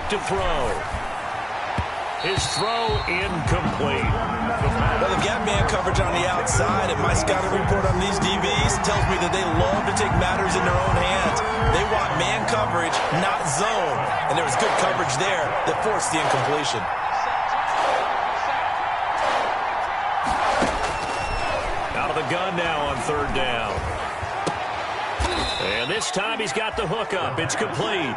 back to throw. His throw incomplete. Well, they've got man coverage on the outside, and my scouting report on these DBs tells me that they love to take matters in their own hands. They want man coverage, not zone. And there was good coverage there that forced the incompletion. Out of the gun now on third down. And this time he's got the hook up. It's complete.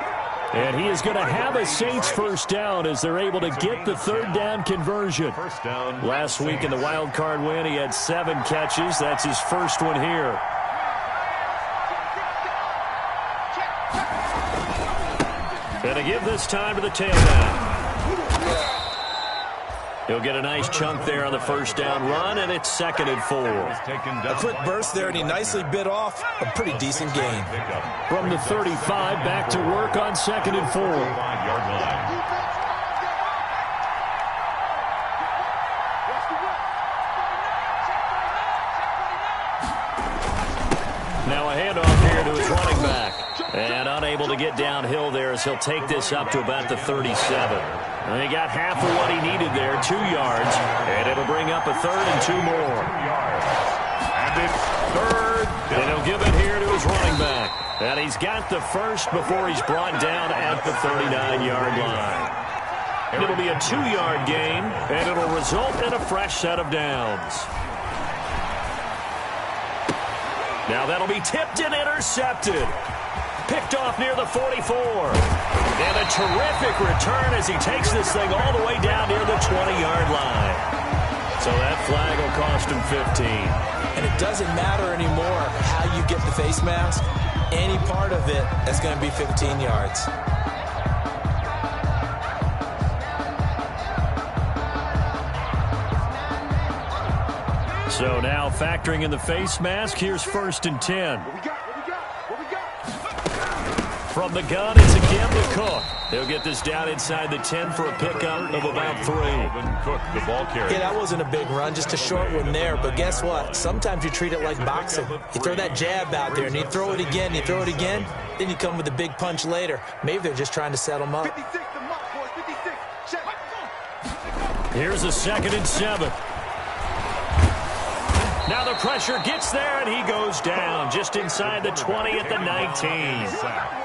And he is going to have a Saints first down as they're able to get the third down conversion. First down. Last week in the wild card win, he had 7 catches. That's his first one here. And to give this time to the tailback. He'll get a nice chunk there on the first down run, and it's 2nd and 4. A quick burst there, and he nicely bit off a pretty decent gain. From the 35, back to work on 2nd and 4. Now a handoff here to his running back. And unable to get downhill there as he'll take this up to about the 37. And he got half of what he needed there, 2 yards. And it'll bring up a 3rd and 2 more. And it's 3rd down. And he'll give it here to his running back. And he's got the first before he's brought down at the 39-yard line. It'll be a 2-yard gain, and it'll result in a fresh set of downs. Now that'll be tipped and intercepted. Picked off near the 44. And a terrific return as he takes this thing all the way down near the 20-yard line. So that flag will cost him 15. And it doesn't matter anymore how you get the face mask. Any part of it, that's going to be 15 yards. So now factoring in the face mask, here's 1st and 10. From the gun, it's again to Cook. He'll get this down inside the 10 for a pickup of about 3. Cook, the ball carrier. Yeah, that wasn't a big run, just a short one there. But guess what? Sometimes you treat it like boxing. You throw that jab out there, and you throw it again, you throw it again, then you come with a big punch later. Maybe they're just trying to set him up. Here's a 2nd and 7. Now the pressure gets there, and he goes down just inside the 20 at the 19.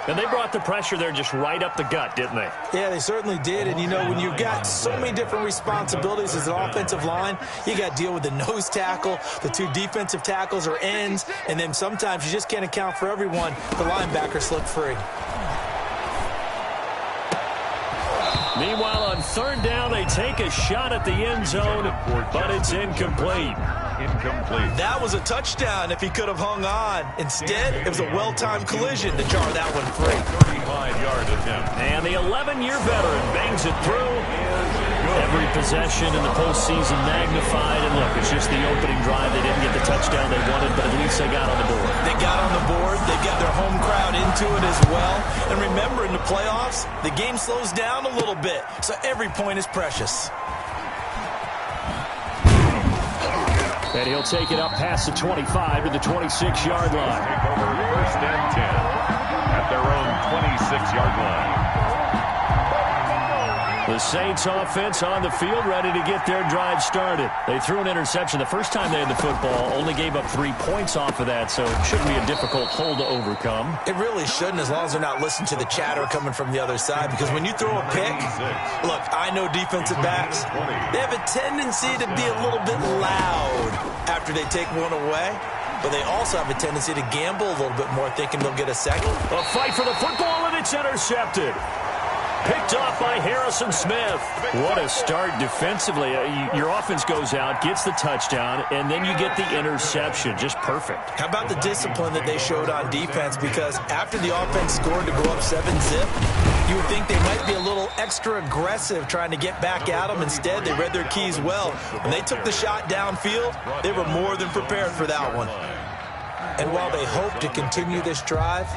And they brought the pressure there just right up the gut, didn't they? Yeah, they certainly did. And, you know, when you've got so many different responsibilities as an offensive line, you got to deal with the nose tackle, the 2 defensive tackles or ends, and then sometimes you just can't account for everyone. The linebacker slipped free. Meanwhile, on 3rd down, they take a shot at the end zone, but it's incomplete. Incomplete. That was a touchdown if he could have hung on. Instead, it was a well-timed collision to jar that one free. 35-yard attempt. And the 11-year veteran bangs it through. Every possession in the postseason magnified. And look, it's just the opening drive. They didn't get the touchdown they wanted, but at least they got on the board. They got on the board. They got their home crowd into it as well. And remember, in the playoffs, the game slows down a little bit, so every point is precious. And he'll take it up past the 25 to the 26-yard line. Take over 1st and 10 at their own 26-yard line. The Saints offense on the field ready to get their drive started. They threw an interception the first time they had the football, only gave up 3 points off of that, so it shouldn't be a difficult hole to overcome. It really shouldn't, as long as they're not listening to the chatter coming from the other side, because when you throw a pick, look, I know defensive backs, they have a tendency to be a little bit loud after they take one away, but they also have a tendency to gamble a little bit more, thinking they'll get a second. A fight for the football, and it's intercepted. Picked off by Harrison Smith. What a start defensively. Your offense goes out, gets the touchdown, and then you get the interception. Just perfect. How about the discipline that they showed on defense? Because after the offense scored to go up 7-zip, you would think they might be a little extra aggressive trying to get back at them. Instead, they read their keys well. When they took the shot downfield, they were more than prepared for that one. And while they hope to continue this drive,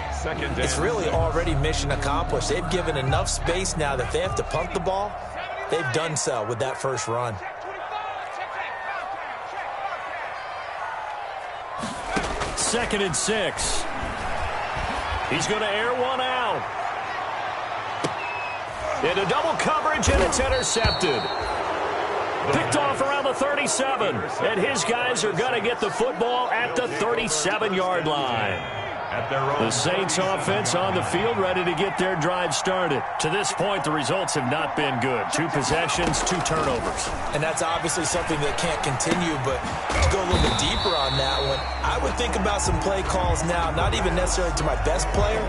it's really already mission accomplished. They've given enough space now that if they have to punt the ball, they've done so with that first run. Second and 6. He's going to air one out. Into double coverage, and it's intercepted. Picked off around the 37, and his guys are going to get the football at the 37-yard line. The Saints offense on the field ready to get their drive started. To this point, the results have not been good. 2 possessions, 2 turnovers. And that's obviously something that can't continue, but to go a little bit deeper on that one, I would think about some play calls now, not even necessarily to my best player,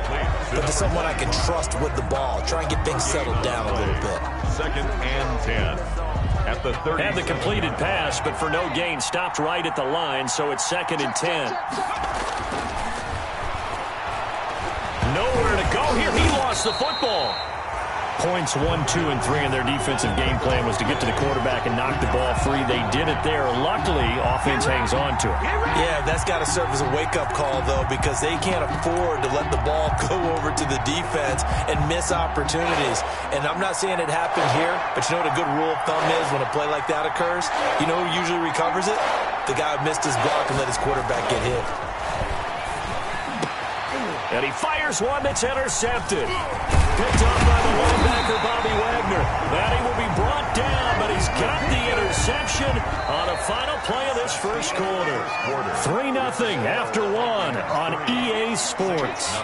but to someone I can trust with the ball. Try and get things settled down a little bit. 2nd and 10. At the 30. Had the completed pass, but for no gain, stopped right at the line, so it's 2nd and 10. Nowhere to go here. He lost the football. Points 1, 2, and 3 in their defensive game plan was to get to the quarterback and knock the ball free. They did it there. Luckily, offense hangs on to it. Yeah, that's got to serve as a wake-up call, though, because they can't afford to let the ball go over to the defense and miss opportunities. And I'm not saying it happened here, but you know what a good rule of thumb is when a play like that occurs? You know who usually recovers it? The guy who missed his block and let his quarterback get hit. And he fires one that's intercepted. Picked up by the linebacker, Bobby Wagner. That he will be brought down, but he's got the interception on a final play of this first quarter. 3-0 after 1 on EA Sports.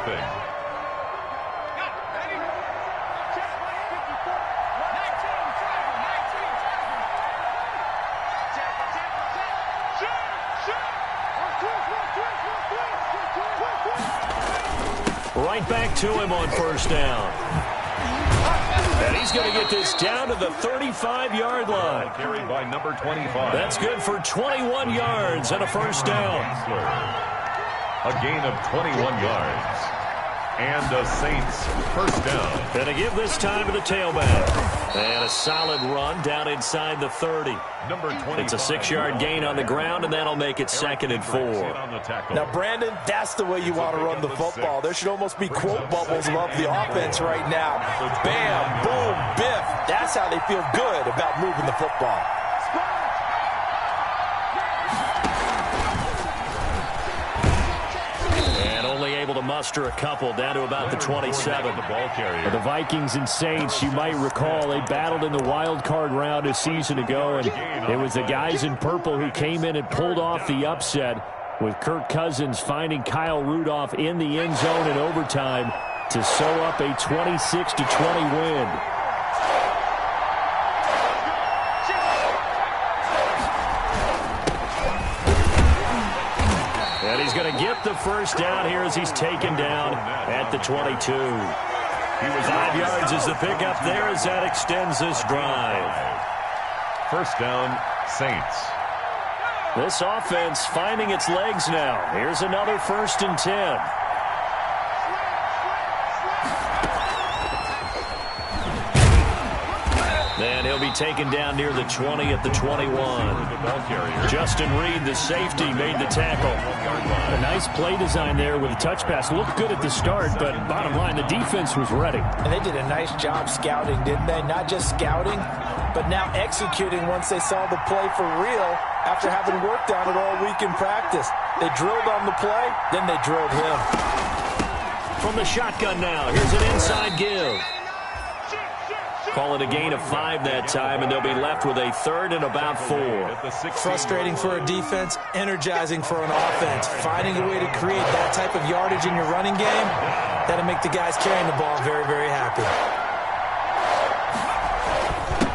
Right back to him on first down. And he's going to get this down to the 35-yard line. Carried by number 25. That's good for 21 yards and a first down. A gain of 21 yards. And the Saints first down. And to give this time to the tailback. And a solid run down inside the 30. Number 25. It's a 6-yard gain on the ground, and that'll make it 2nd and 4. Now, Brandon, that's the way you want to run the football. There should almost be quote bubbles above the offense right now. Bam, boom, biff. That's how they feel good about moving the football. Able to muster a couple down to about the 27. The Vikings and Saints, you might recall, they battled in the wild card round a season ago, and it was the guys in purple who came in and pulled off the upset, with Kirk Cousins finding Kyle Rudolph in the end zone in overtime to sew up a 26-20 win. And he's going to get the first down here as he's taken down at the 22. 5 yards is the pickup there as that extends this drive. First down, Saints. This offense finding its legs now. Here's another 1st and 10. And he'll be taken down near the 20 at the 21. Justin Reed, the safety, made the tackle. A nice play design there with a touch pass. Looked good at the start, but bottom line, the defense was ready. And they did a nice job scouting, didn't they? Not just scouting, but now executing once they saw the play for real after having worked on it all week in practice. They drilled on the play, then they drilled him. From the shotgun now, here's an inside give. Call it a gain of 5 that time, and they'll be left with a 3rd and about 4. Frustrating for a defense, energizing for an offense. Finding a way to create that type of yardage in your running game, that'll make the guys carrying the ball very, very happy.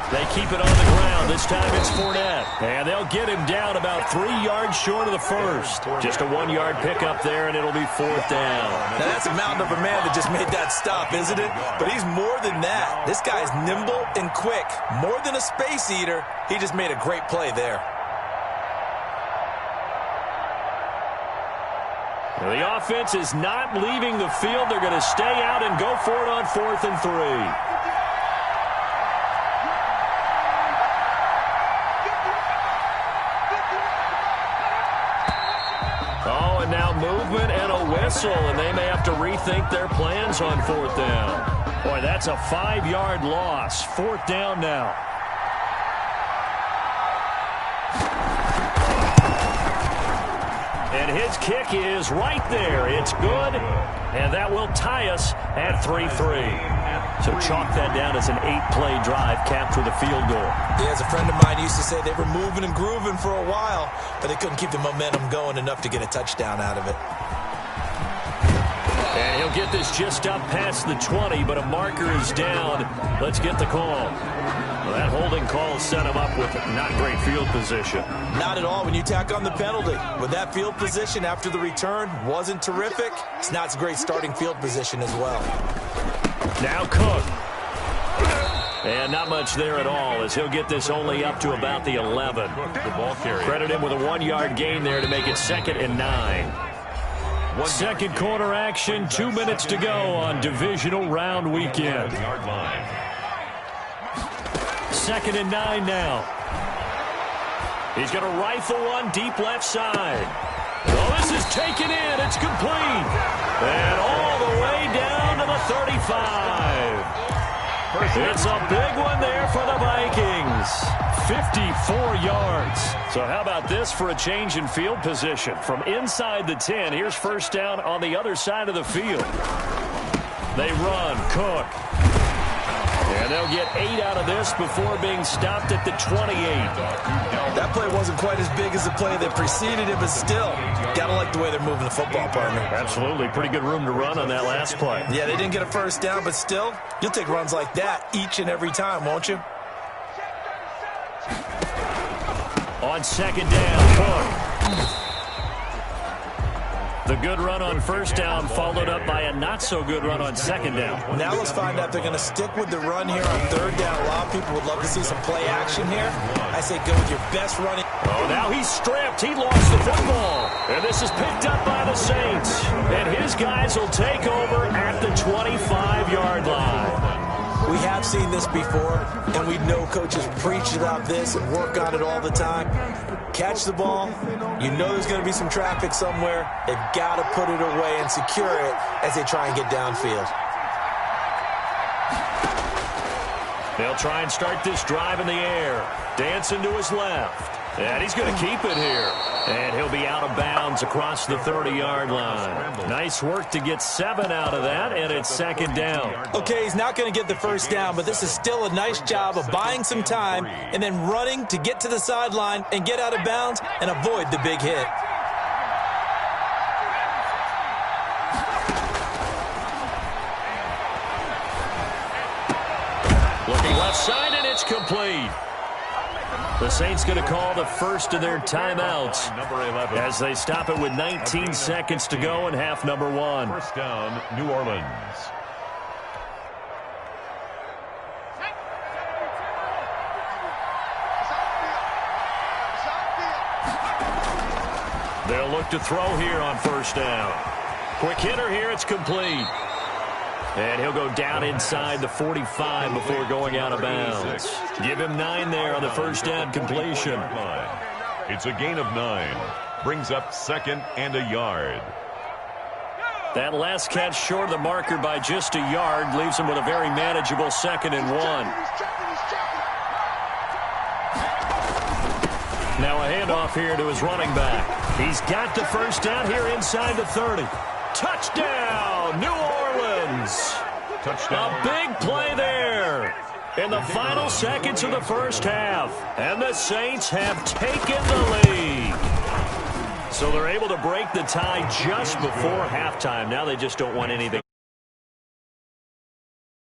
They keep it on the ground. This time it's Fournette. And they'll get him down about 3 yards short of the first. Just a 1-yard pickup there, and it'll be 4th down. Now, that's a mountain of a man that just made that stop, isn't it? But he's more than that. This guy's nimble and quick. More than a space eater, he just made a great play there. Well, the offense is not leaving the field. They're going to stay out and go for it on 4th and 3. Movement and a whistle, and they may have to rethink their plans on 4th down. Boy, that's a 5-yard loss. 4th down now. And his kick is right there. It's good, and that will tie us at 3-3. So chalk that down as an 8-play drive capped with a field goal. Yeah, as a friend of mine used to say, they were moving and grooving for a while, but they couldn't keep the momentum going enough to get a touchdown out of it. And he'll get this just up past the 20, but a marker is down. Let's get the call. Well, that holding call set him up with not great field position. Not at all when you tack on the penalty. With that field position after the return wasn't terrific, it's not a great starting field position as well. Now Cook. And not much there at all as he'll get this only up to about the 11. The ball carrier. Credit him with a 1-yard gain there to make it 2nd and 9. Second quarter action, 2 minutes to go on divisional round weekend. 2nd and 9 now. He's going to rifle one deep left side. Oh, this is taken in. It's complete. And all the way down to the 35. It's a big one there for the Vikings. 54 yards. So how about this for a change in field position? From inside the 10, here's first down on the other side of the field. They run. Cook. And they'll get 8 out of this before being stopped at the 28. That play wasn't quite as big as the play that preceded it, but still, gotta like the way they're moving the football, partner. Absolutely. Pretty good room to run on that last play. Yeah, they didn't get a first down, but still, you'll take runs like that each and every time, won't you? On 2nd down, Cook. The good run on first down followed up by a not-so-good run on 2nd down. Now let's find out if they're going to stick with the run here on 3rd down. A lot of people would love to see some play action here. I say go with your best running. Oh, now he's stripped. He lost the football. And this is picked up by the Saints. And his guys will take over at the 25-yard line. We have seen this before, and we know coaches preach about this and work on it all the time. Catch the ball. You know there's going to be some traffic somewhere. They've got to put it away and secure it as they try and get downfield. They'll try and start this drive in the air. Dancing to his left. And he's going to keep it here. And he'll be out of bounds across the 30-yard line. Nice work to get 7 out of that, and it's 2nd down. Okay, he's not going to get the first down, but this is still a nice job of buying some time and then running to get to the sideline and get out of bounds and avoid the big hit. Looking left side, and it's complete. The Saints going to call the first of their timeouts as they stop it with 19 seconds to go in half number 1. First down, New Orleans. They'll look to throw here on first down. Quick hitter here, it's complete. And he'll go down inside the 45 before going out of bounds. Give him 9 there on the first down completion. It's a gain of 9. Brings up 2nd and a yard. That last catch short of the marker by just a yard leaves him with a very manageable 2nd and 1. Now a handoff here to his running back. He's got the first down here inside the 30. Touchdown, New Orleans. Touchdown. A big play there in the final seconds of the first half. And the Saints have taken the lead. So they're able to break the tie just before halftime. Now they just don't want anything.